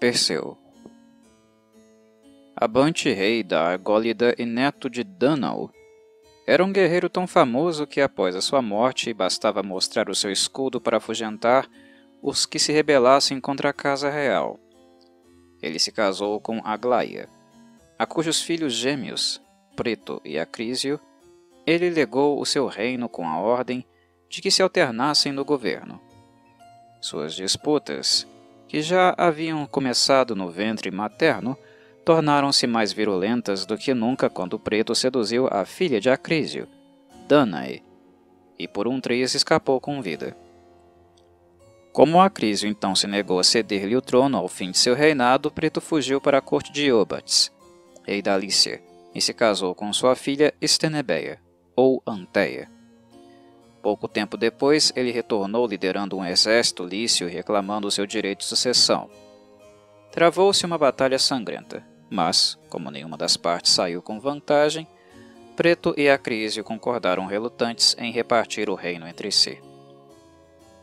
Perseu. Abante rei da Argólida e neto de Dânao, era um guerreiro tão famoso que após a sua morte bastava mostrar o seu escudo para afugentar os que se rebelassem contra a casa real. Ele se casou com Aglaia, a cujos filhos gêmeos, Preto e Acrísio, ele legou o seu reino com a ordem de que se alternassem no governo. Suas disputas, que já haviam começado no ventre materno, tornaram-se mais virulentas do que nunca quando Preto seduziu a filha de Acrísio, Danae, e por um triz escapou com vida. Como Acrísio então se negou a ceder-lhe o trono ao fim de seu reinado, Preto fugiu para a corte de Iobates, rei da Lícia, e se casou com sua filha Estenebeia, ou Anteia. Pouco tempo depois, ele retornou liderando um exército lício e reclamando seu direito de sucessão. Travou-se uma batalha sangrenta, mas, como nenhuma das partes saiu com vantagem, Preto e Acrísio concordaram relutantes em repartir o reino entre si.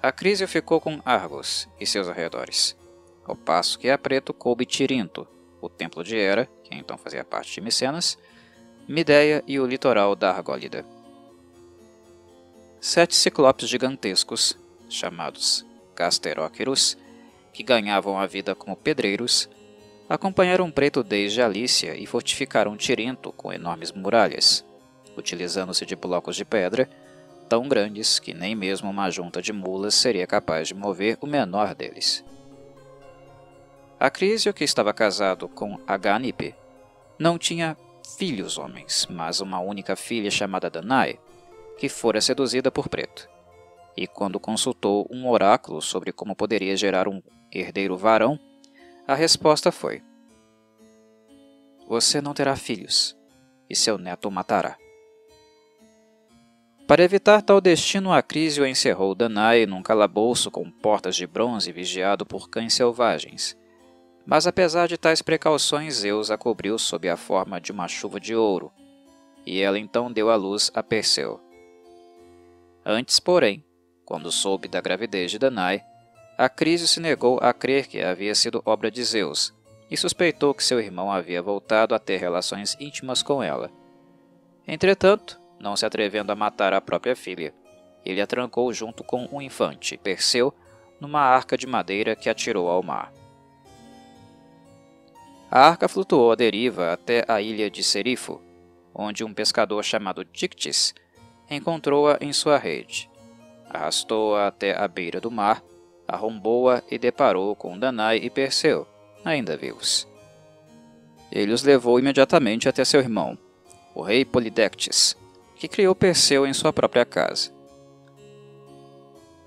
Acrísio ficou com Argos e seus arredores, ao passo que a Preto coube Tirinto, o templo de Hera, que então fazia parte de Micenas, Mideia e o litoral da Argólida. 7 ciclopes gigantescos, chamados Gasteróqueros, que ganhavam a vida como pedreiros, acompanharam Preto desde a Lícia e fortificaram Tirinto com enormes muralhas, utilizando-se de blocos de pedra tão grandes que nem mesmo uma junta de mulas seria capaz de mover o menor deles. Acrísio, que estava casado com Aganipe, não tinha filhos homens, mas uma única filha chamada Danae, que fora seduzida por Preto. E quando consultou um oráculo sobre como poderia gerar um herdeiro varão, a resposta foi: "Você não terá filhos, e seu neto o matará." Para evitar tal destino, Acrísio encerrou Danae num calabouço com portas de bronze vigiado por cães selvagens. Mas apesar de tais precauções, Zeus a cobriu sob a forma de uma chuva de ouro, e ela então deu à luz a Perseu. Antes, porém, quando soube da gravidez de Danae, Acrísio se negou a crer que havia sido obra de Zeus, e suspeitou que seu irmão havia voltado a ter relações íntimas com ela. Entretanto, não se atrevendo a matar a própria filha, ele a trancou junto com um infante, Perseu, numa arca de madeira que atirou ao mar. A arca flutuou à deriva até a ilha de Serifo, onde um pescador chamado Dictys encontrou-a em sua rede. Arrastou-a até a beira do mar, arrombou-a e deparou com Danae e Perseu, ainda vivos. Ele os levou imediatamente até seu irmão, o rei Polidectes, que criou Perseu em sua própria casa.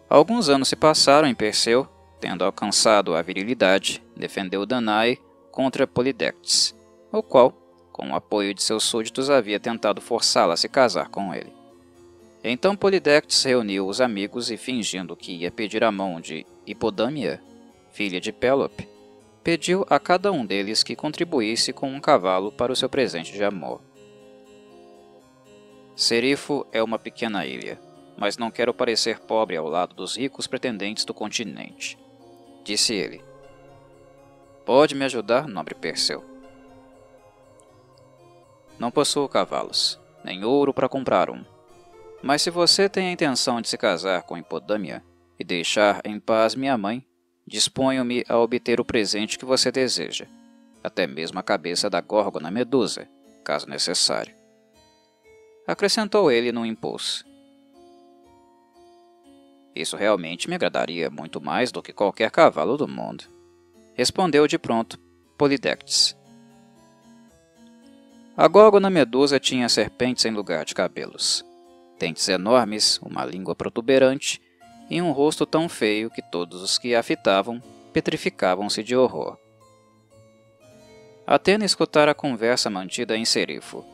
Alguns anos se passaram e Perseu, tendo alcançado a virilidade, defendeu Danae contra Polidectes, o qual, com o apoio de seus súditos, havia tentado forçá-la a se casar com ele. Então Polidectes reuniu os amigos e, fingindo que ia pedir a mão de Hipodâmia, filha de Pélope, pediu a cada um deles que contribuísse com um cavalo para o seu presente de amor. Serifo é uma pequena ilha, mas não quero parecer pobre ao lado dos ricos pretendentes do continente, disse ele. Pode me ajudar, nobre Perseu? Não possuo cavalos, nem ouro para comprar um. Mas se você tem a intenção de se casar com Hipodâmia e deixar em paz minha mãe, disponho-me a obter o presente que você deseja, até mesmo a cabeça da Górgona Medusa, caso necessário. Acrescentou ele num impulso. Isso realmente me agradaria muito mais do que qualquer cavalo do mundo, respondeu de pronto Polidectes. A Górgona Medusa tinha serpentes em lugar de cabelos, dentes enormes, uma língua protuberante e um rosto tão feio que todos os que a fitavam petrificavam-se de horror. Atena escutara a conversa mantida em Serifo,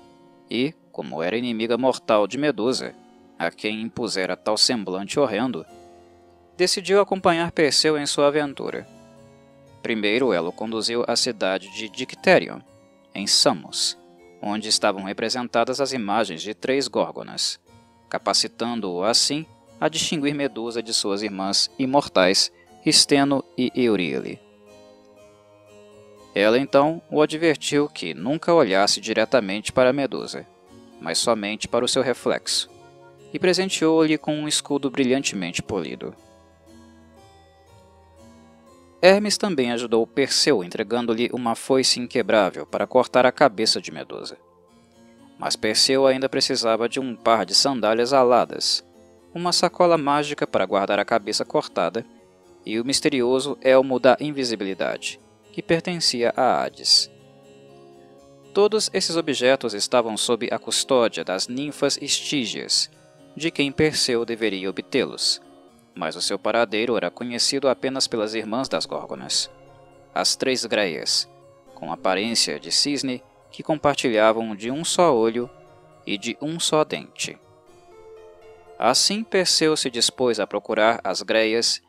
e, como era inimiga mortal de Medusa, a quem impusera tal semblante horrendo, decidiu acompanhar Perseu em sua aventura. Primeiro ela o conduziu à cidade de Dicterion, em Samos, onde estavam representadas as imagens de 3 górgonas, capacitando-o assim a distinguir Medusa de suas irmãs imortais, Steno e Euríale. Ela então o advertiu que nunca olhasse diretamente para Medusa, mas somente para o seu reflexo, e presenteou-lhe com um escudo brilhantemente polido. Hermes também ajudou Perseu, entregando-lhe uma foice inquebrável para cortar a cabeça de Medusa. Mas Perseu ainda precisava de um par de sandálias aladas, uma sacola mágica para guardar a cabeça cortada e o misterioso elmo da invisibilidade, que pertencia a Hades. Todos esses objetos estavam sob a custódia das ninfas Estígias, de quem Perseu deveria obtê-los, mas o seu paradeiro era conhecido apenas pelas irmãs das Górgonas, as três Greias, com aparência de cisne que compartilhavam de um só olho e de um só dente. Assim Perseu se dispôs a procurar as Greias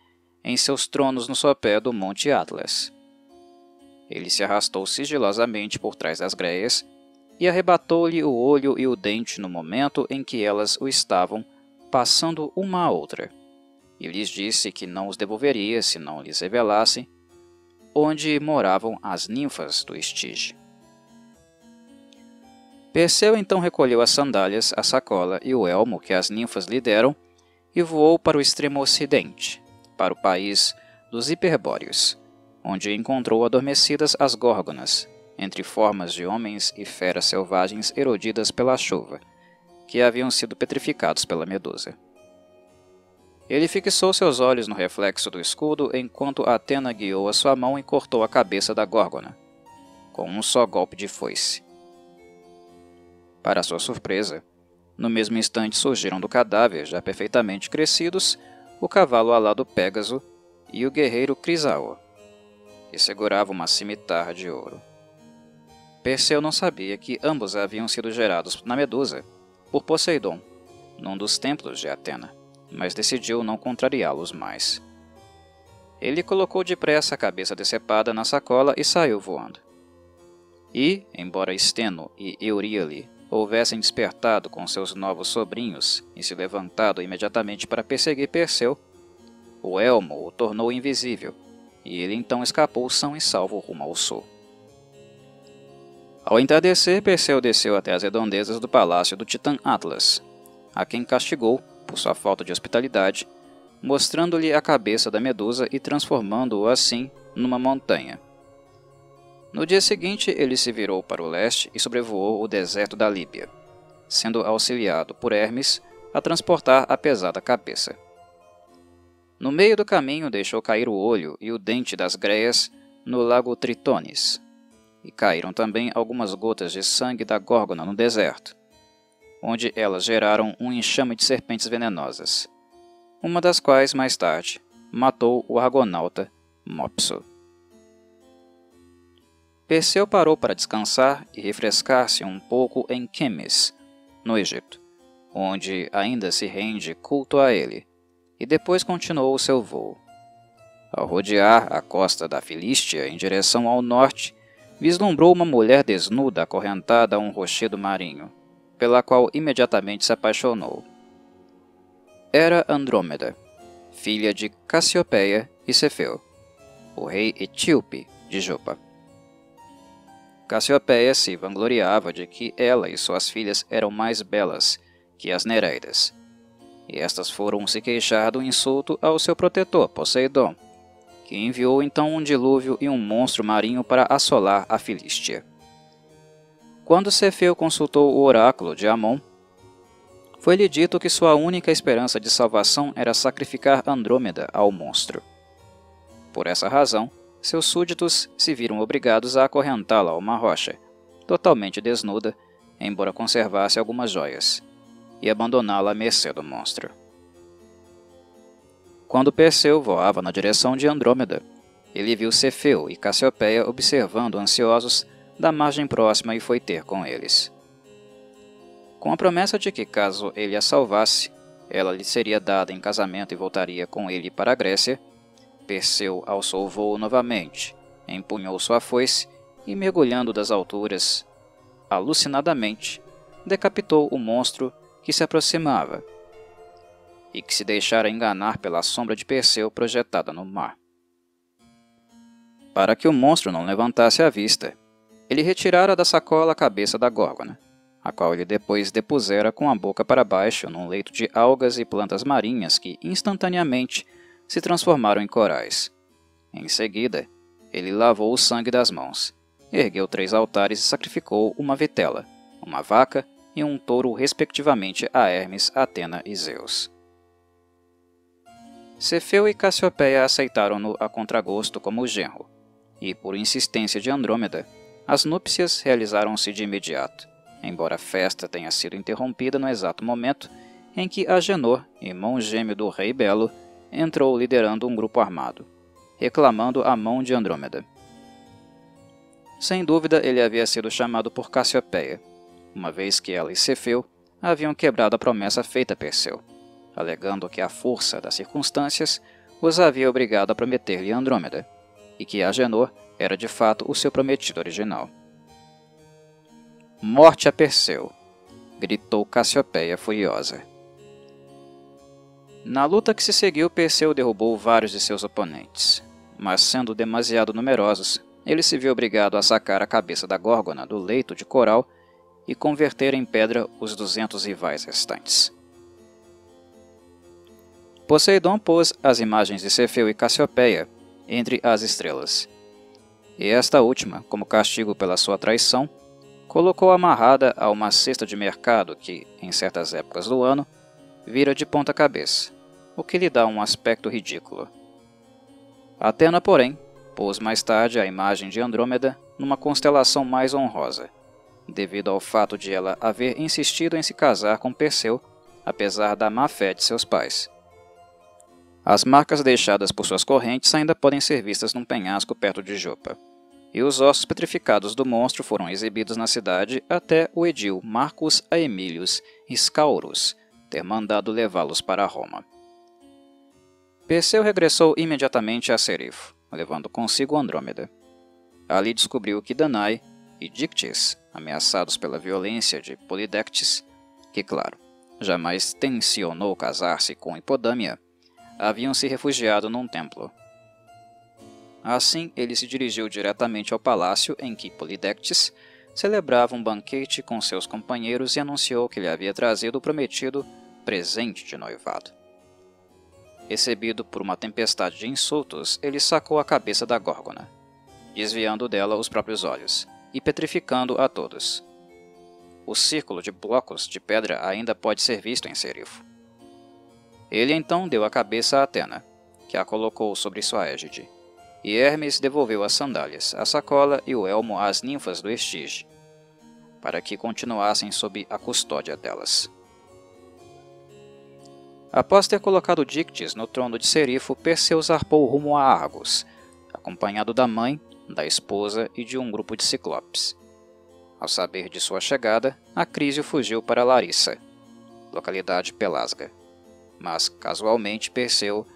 em seus tronos no sopé do Monte Atlas. Ele se arrastou sigilosamente por trás das Greias e arrebatou-lhe o olho e o dente no momento em que elas o estavam passando uma a outra, e lhes disse que não os devolveria se não lhes revelassem onde moravam as ninfas do Estige. Perseu então recolheu as sandálias, a sacola e o elmo que as ninfas lhe deram e voou para o extremo ocidente, para o país dos Hiperbóreos, onde encontrou adormecidas as Górgonas, entre formas de homens e feras selvagens erodidas pela chuva, que haviam sido petrificados pela Medusa. Ele fixou seus olhos no reflexo do escudo enquanto Atena guiou a sua mão e cortou a cabeça da Górgona, com um só golpe de foice. Para sua surpresa, no mesmo instante surgiram do cadáver, já perfeitamente crescidos, o cavalo alado Pégaso e o guerreiro Crisaor, que segurava uma cimitarra de ouro. Perseu não sabia que ambos haviam sido gerados na Medusa por Poseidon, num dos templos de Atena, mas decidiu não contrariá-los mais. Ele colocou depressa a cabeça decepada na sacola e saiu voando. E, embora Steno e Euríale houvessem despertado com seus novos sobrinhos e se levantado imediatamente para perseguir Perseu, o elmo o tornou invisível, e ele então escapou são e salvo rumo ao sul. Ao entardecer, Perseu desceu até as redondezas do palácio do Titã Atlas, a quem castigou por sua falta de hospitalidade, mostrando-lhe a cabeça da Medusa e transformando-o assim numa montanha. No dia seguinte, ele se virou para o leste e sobrevoou o deserto da Líbia, sendo auxiliado por Hermes a transportar a pesada cabeça. No meio do caminho, deixou cair o olho e o dente das Greias no lago Tritonis, e caíram também algumas gotas de sangue da Górgona no deserto, onde elas geraram um enxame de serpentes venenosas, uma das quais, mais tarde, matou o argonauta Mopso. Perseu parou para descansar e refrescar-se um pouco em Quemes, no Egito, onde ainda se rende culto a ele, e depois continuou o seu voo. Ao rodear a costa da Filístia em direção ao norte, vislumbrou uma mulher desnuda acorrentada a um rochedo marinho, pela qual imediatamente se apaixonou. Era Andrômeda, filha de Cassiopeia e Cefeu, o rei etíope de Jopa. Cassiopeia se vangloriava de que ela e suas filhas eram mais belas que as Nereidas, e estas foram se queixar do insulto ao seu protetor, Poseidon, que enviou então um dilúvio e um monstro marinho para assolar a Filístia. Quando Cefeu consultou o oráculo de Amon, foi-lhe dito que sua única esperança de salvação era sacrificar Andrômeda ao monstro. Por essa razão, seus súditos se viram obrigados a acorrentá-la a uma rocha, totalmente desnuda, embora conservasse algumas joias, e abandoná-la à mercê do monstro. Quando Perseu voava na direção de Andrômeda, ele viu Cefeu e Cassiopeia observando ansiosos da margem próxima e foi ter com eles. Com a promessa de que, caso ele a salvasse, ela lhe seria dada em casamento e voltaria com ele para a Grécia, Perseu alçou o voo novamente, empunhou sua foice e, mergulhando das alturas, alucinadamente, decapitou o monstro que se aproximava e que se deixara enganar pela sombra de Perseu projetada no mar. Para que o monstro não levantasse a vista, ele retirara da sacola a cabeça da górgona, a qual ele depois depusera com a boca para baixo num leito de algas e plantas marinhas que instantaneamente se transformaram em corais. Em seguida, ele lavou o sangue das mãos, ergueu 3 altares e sacrificou uma vitela, uma vaca e um touro respectivamente a Hermes, Atena e Zeus. Cefeu e Cassiopeia aceitaram-no a contragosto como genro, e, por insistência de Andrômeda, as núpcias realizaram-se de imediato, embora a festa tenha sido interrompida no exato momento em que Agenor, irmão gêmeo do rei Belo, entrou liderando um grupo armado, reclamando a mão de Andrômeda. Sem dúvida, ele havia sido chamado por Cassiopeia, uma vez que ela e Cefeu haviam quebrado a promessa feita a Perseu, alegando que a força das circunstâncias os havia obrigado a prometer-lhe Andrômeda, e que Agenor era de fato o seu prometido original. Morte a Perseu! Gritou Cassiopeia furiosa. Na luta que se seguiu, Perseu derrubou vários de seus oponentes, mas sendo demasiado numerosos, ele se viu obrigado a sacar a cabeça da górgona do leito de coral e converter em pedra os 200 rivais restantes. Poseidon pôs as imagens de Cefeu e Cassiopeia entre as estrelas, e esta última, como castigo pela sua traição, colocou amarrada a uma cesta de mercado que, em certas épocas do ano, vira de ponta cabeça, o que lhe dá um aspecto ridículo. Atena, porém, pôs mais tarde a imagem de Andrômeda numa constelação mais honrosa, devido ao fato de ela haver insistido em se casar com Perseu, apesar da má fé de seus pais. As marcas deixadas por suas correntes ainda podem ser vistas num penhasco perto de Jopa, e os ossos petrificados do monstro foram exibidos na cidade até o edil Marcus Aemilius Scaurus ter mandado levá-los para Roma. Perseu regressou imediatamente a Serifo, levando consigo Andrômeda. Ali descobriu que Danae e Dictys, ameaçados pela violência de Polidectes, que, claro, jamais tencionou casar-se com Hipodâmia, haviam se refugiado num templo. Assim, ele se dirigiu diretamente ao palácio em que Polidectes celebrava um banquete com seus companheiros e anunciou que lhe havia trazido o prometido presente de noivado. Recebido por uma tempestade de insultos, ele sacou a cabeça da górgona, desviando dela os próprios olhos e petrificando a todos. O círculo de blocos de pedra ainda pode ser visto em Serifo. Ele então deu a cabeça a Atena, que a colocou sobre sua égide, e Hermes devolveu as sandálias, a sacola e o elmo às ninfas do Estige, para que continuassem sob a custódia delas. Após ter colocado Dictys no trono de Serifo, Perseu zarpou rumo a Argos, acompanhado da mãe, da esposa e de um grupo de ciclopes. Ao saber de sua chegada, Acrísio fugiu para Larissa, localidade pelasga. Mas, casualmente, Perseu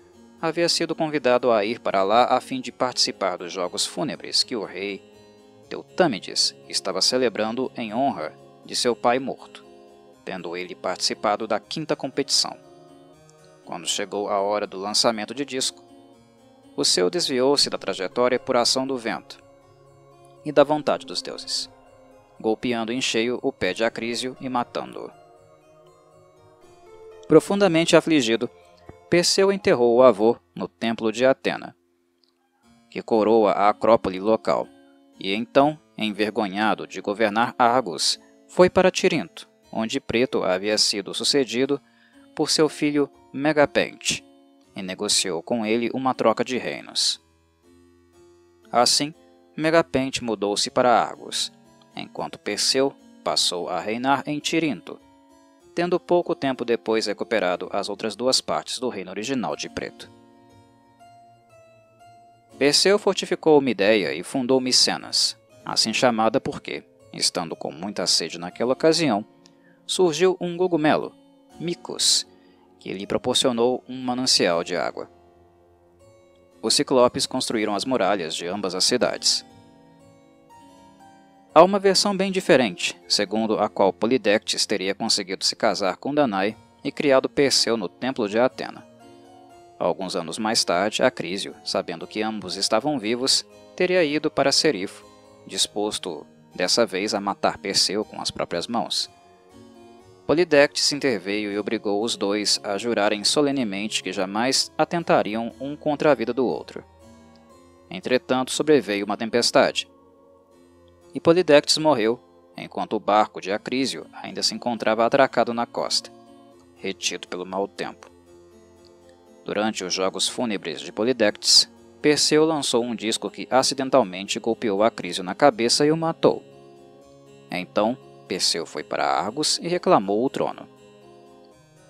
havia sido convidado a ir para lá a fim de participar dos jogos fúnebres que o rei Teutâmides estava celebrando em honra de seu pai morto, tendo ele participado da 5ª competição. Quando chegou a hora do lançamento de disco, o seu desviou-se da trajetória por ação do vento e da vontade dos deuses, golpeando em cheio o pé de Acrísio e matando-o. Profundamente afligido, Perseu enterrou o avô no templo de Atena, que coroa a acrópole local, e então, envergonhado de governar Argos, foi para Tirinto, onde Preto havia sido sucedido por seu filho Megapente, e negociou com ele uma troca de reinos. Assim, Megapente mudou-se para Argos, enquanto Perseu passou a reinar em Tirinto, tendo pouco tempo depois recuperado as outras 2 partes do reino original de Preto. Perseu fortificou Mideia e fundou Micenas, assim chamada porque, estando com muita sede naquela ocasião, surgiu um cogumelo, Micos, que lhe proporcionou um manancial de água. Os ciclopes construíram as muralhas de ambas as cidades. Há uma versão bem diferente, segundo a qual Polidectes teria conseguido se casar com Danae e criado Perseu no templo de Atena. Alguns anos mais tarde, Acrísio, sabendo que ambos estavam vivos, teria ido para Serifo, disposto dessa vez a matar Perseu com as próprias mãos. Polidectes interveio e obrigou os dois a jurarem solenemente que jamais atentariam um contra a vida do outro. Entretanto, sobreveio uma tempestade, e Polidectes morreu, enquanto o barco de Acrísio ainda se encontrava atracado na costa, retido pelo mau tempo. Durante os jogos fúnebres de Polidectes, Perseu lançou um disco que acidentalmente golpeou Acrísio na cabeça e o matou. Então, Perseu foi para Argos e reclamou o trono.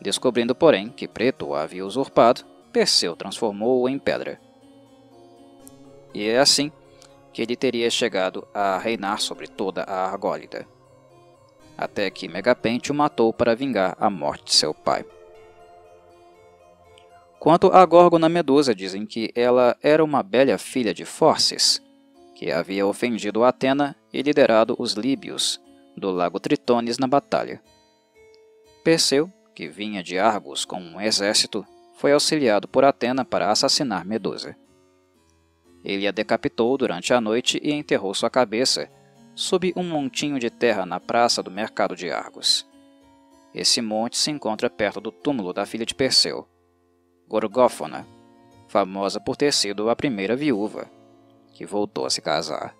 Descobrindo, porém, que Preto o havia usurpado, Perseu transformou-o em pedra. E é assim que ele teria chegado a reinar sobre toda a Argólida, até que Megapente o matou para vingar a morte de seu pai. Quanto a Górgona Medusa, dizem que ela era uma bela filha de Fórcis, que havia ofendido Atena e liderado os líbios do lago Tritones na batalha. Perseu, que vinha de Argos com um exército, foi auxiliado por Atena para assassinar Medusa. Ele a decapitou durante a noite e enterrou sua cabeça sob um montinho de terra na praça do mercado de Argos. Esse monte se encontra perto do túmulo da filha de Perseu, Gorgófona, famosa por ter sido a primeira viúva que voltou a se casar.